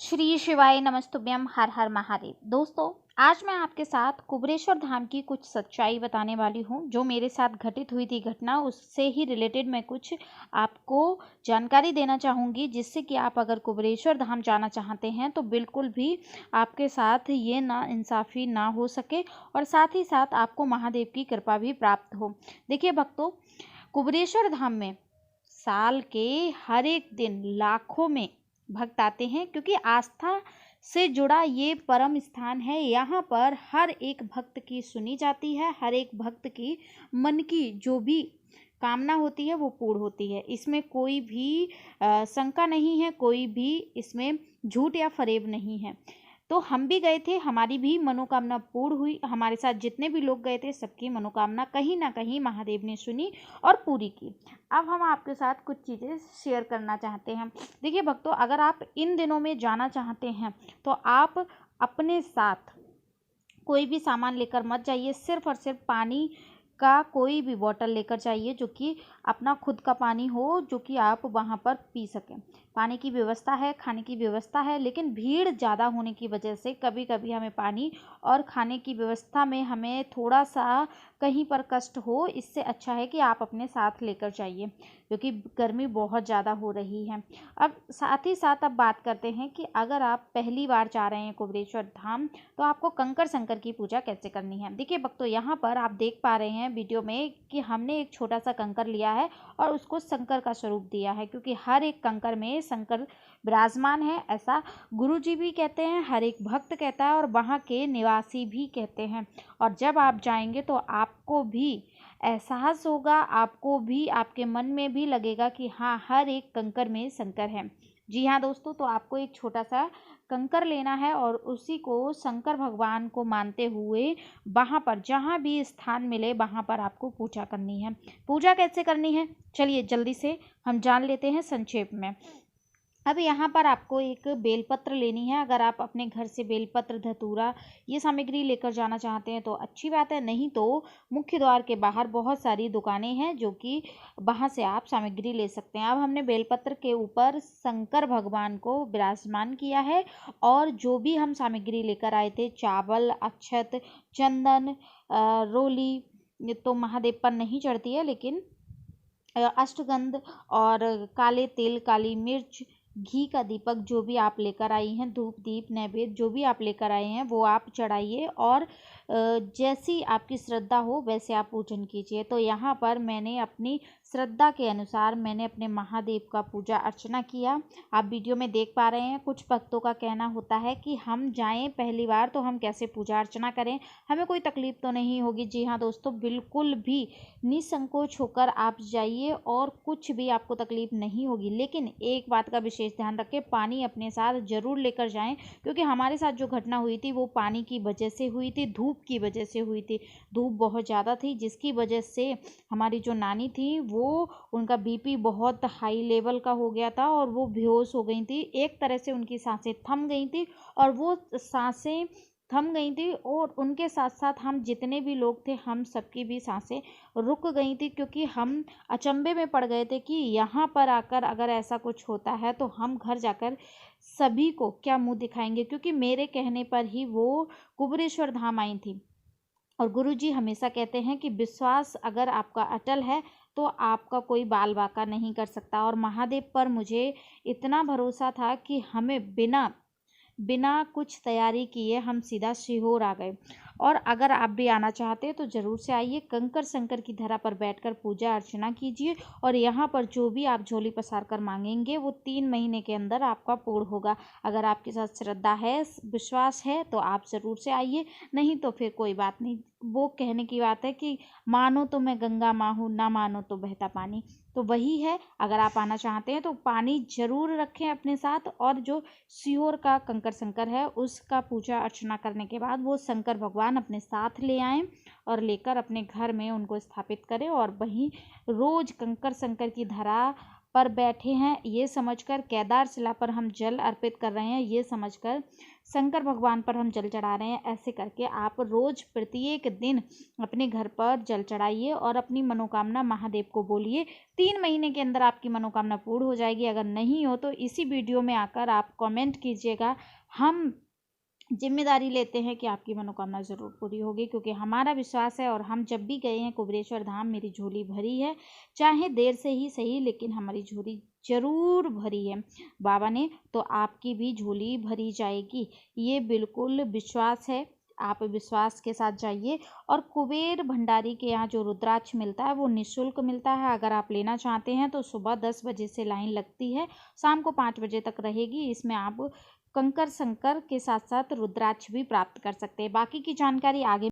श्री शिवाय नमस्तुभ्यम। हर हर महादेव। दोस्तों, आज मैं आपके साथ कुबेरेश्वर धाम की कुछ सच्चाई बताने वाली हूँ जो मेरे साथ घटित हुई थी घटना, उससे ही रिलेटेड मैं कुछ आपको जानकारी देना चाहूँगी, जिससे कि आप अगर कुबेरेश्वर धाम जाना चाहते हैं तो बिल्कुल भी आपके साथ ये ना इंसाफ़ी ना हो सके और साथ ही साथ आपको महादेव की कृपा भी प्राप्त हो। देखिए भक्तों, कुबेरेश्वर धाम में साल के हर एक दिन लाखों में भक्त आते हैं, क्योंकि आस्था से जुड़ा ये परम स्थान है। यहाँ पर हर एक भक्त की सुनी जाती है, हर एक भक्त की मन की जो भी कामना होती है वो पूर्ण होती है। इसमें कोई भी शंका नहीं है, कोई भी इसमें झूठ या फरेब नहीं है। तो हम भी गए थे, हमारी भी मनोकामना पूर्ण हुई। हमारे साथ जितने भी लोग गए थे सबकी मनोकामना कहीं ना कहीं महादेव ने सुनी और पूरी की। अब हम आपके साथ कुछ चीज़ें शेयर करना चाहते हैं। देखिए भक्तों, अगर आप इन दिनों में जाना चाहते हैं तो आप अपने साथ कोई भी सामान लेकर मत जाइए। सिर्फ और सिर्फ पानी का कोई भी बॉटल लेकर जाइए, जो कि अपना खुद का पानी हो, जो कि आप वहाँ पर पी सकें। पानी की व्यवस्था है, खाने की व्यवस्था है, लेकिन भीड़ ज़्यादा होने की वजह से कभी कभी हमें पानी और खाने की व्यवस्था में हमें थोड़ा सा कहीं पर कष्ट हो। इससे अच्छा है कि आप अपने साथ लेकर जाइए, क्योंकि गर्मी बहुत ज़्यादा हो रही है। अब साथ ही साथ अब बात करते हैं कि अगर आप पहली बार जा रहे हैं कुबेरेश्वर धाम तो आपको कंकर शंकर की पूजा कैसे करनी है। देखिए भक्तों, यहाँ पर आप देख पा रहे हैं वीडियो में कि हमने एक छोटा सा कंकर लिया है और उसको शंकर का स्वरूप दिया है, क्योंकि हर एक कंकर में शंकर विराजमान है, ऐसा गुरुजी भी कहते हैं, हर एक भक्त कहता है और वहाँ के निवासी भी कहते हैं। और जब आप जाएंगे तो आपको भी एहसास होगा, आपको भी आपके मन में भी लगेगा कि हाँ, हर एक कंकर में शंकर है। जी हाँ दोस्तों, तो आपको एक छोटा सा कंकर लेना है और उसी को शंकर भगवान को मानते हुए वहाँ पर जहाँ भी स्थान मिले वहाँ पर आपको पूजा करनी है। पूजा कैसे करनी है, चलिए जल्दी से हम जान लेते हैं संक्षेप में। अब यहाँ पर आपको एक बेलपत्र लेनी है। अगर आप अपने घर से बेलपत्र, धतूरा ये सामग्री लेकर जाना चाहते हैं तो अच्छी बात है, नहीं तो मुख्य द्वार के बाहर बहुत सारी दुकानें हैं जो कि वहाँ से आप सामग्री ले सकते हैं। अब हमने बेलपत्र के ऊपर शंकर भगवान को विराजमान किया है और जो भी हम सामग्री लेकर आए थे, चावल, अक्षत, चंदन, रोली, ये तो महादेव पर नहीं चढ़ती है, लेकिन अष्टगंध और काले तिल, काली मिर्च, घी का दीपक जो भी आप लेकर आई हैं, धूप दीप नैवेद्य जो भी आप लेकर आए हैं वो आप चढ़ाइए और जैसी आपकी श्रद्धा हो वैसे आप पूजन कीजिए। तो यहाँ पर मैंने अपनी श्रद्धा के अनुसार मैंने अपने महादेव का पूजा अर्चना किया। आप वीडियो में देख पा रहे हैं, कुछ भक्तों का कहना होता है कि हम जाएं पहली बार तो हम कैसे पूजा अर्चना करें, हमें कोई तकलीफ तो नहीं होगी। जी हाँ दोस्तों, बिल्कुल भी निसंकोच होकर आप जाइए और कुछ भी आपको तकलीफ नहीं होगी। लेकिन एक बात का विशेष ध्यान रखें, पानी अपने साथ ज़रूर लेकर जाएं, क्योंकि हमारे साथ जो घटना हुई थी वो पानी की वजह से हुई थी, धूप की वजह से हुई थी। धूप बहुत ज़्यादा थी जिसकी वजह से हमारी जो नानी थी वो उनका बीपी बहुत हाई लेवल का हो गया था और वो बेहोश हो गई थी। एक तरह से उनकी सांसें थम गई थी और वो सांसें थम गई थी और उनके साथ साथ हम जितने भी लोग थे हम सबकी भी सांसें रुक गई थी, क्योंकि हम अचंभे में पड़ गए थे कि यहाँ पर आकर अगर ऐसा कुछ होता है तो हम घर जाकर सभी को क्या मुंह दिखाएंगे। क्योंकि मेरे कहने पर ही वो कुबेरेश्वर धाम आई थी और गुरुजी हमेशा कहते हैं कि विश्वास अगर आपका अटल है तो आपका कोई बाल बाका नहीं कर सकता। और महादेव पर मुझे इतना भरोसा था कि हमें बिना बिना कुछ तैयारी किए हम सीधा सीहोर आ गए। और अगर आप भी आना चाहते हैं तो ज़रूर से आइए, कंकर शंकर की धरा पर बैठकर पूजा अर्चना कीजिए और यहाँ पर जो भी आप झोली पसार कर मांगेंगे वो 3 महीने के अंदर आपका पूर्ण होगा। अगर आपके साथ श्रद्धा है, विश्वास है तो आप ज़रूर से आइए, नहीं तो फिर कोई बात नहीं। वो कहने की बात है कि मानो तो मैं गंगा माँ हूँ, ना मानो तो बहता पानी। तो वही है, अगर आप आना चाहते हैं तो पानी ज़रूर रखें अपने साथ और जो सीहोर का कंकर शंकर है उसका पूजा अर्चना करने के बाद वो शंकर भगवान अपने साथ ले आएं और लेकर अपने घर में उनको स्थापित करें और वहीं रोज कंकर शंकर की धरा पर बैठे हैं ये समझकर, केदार शिला पर हम जल अर्पित कर रहे हैं ये समझकर, शंकर भगवान पर हम जल चढ़ा रहे हैं, ऐसे करके आप रोज प्रत्येक दिन अपने घर पर जल चढ़ाइए और अपनी मनोकामना महादेव को बोलिए। 3 महीने के अंदर आपकी मनोकामना पूर्ण हो जाएगी। अगर नहीं हो तो इसी वीडियो में आकर आप कमेंट कीजिएगा, हम जिम्मेदारी लेते हैं कि आपकी मनोकामना ज़रूर पूरी होगी, क्योंकि हमारा विश्वास है और हम जब भी गए हैं कुबेरेश्वर धाम, मेरी झोली भरी है, चाहे देर से ही सही लेकिन हमारी झोली ज़रूर भरी है बाबा ने, तो आपकी भी झोली भरी जाएगी, ये बिल्कुल विश्वास है। आप विश्वास के साथ जाइए। और कुबेर भंडारी के यहाँ जो रुद्राक्ष मिलता है वो निःशुल्क मिलता है। अगर आप लेना चाहते हैं तो सुबह 10 बजे से लाइन लगती है, शाम को 5 बजे तक रहेगी। इसमें आप कंकर शंकर के साथ साथ रुद्राक्ष भी प्राप्त कर सकते हैं। बाकी की जानकारी आगे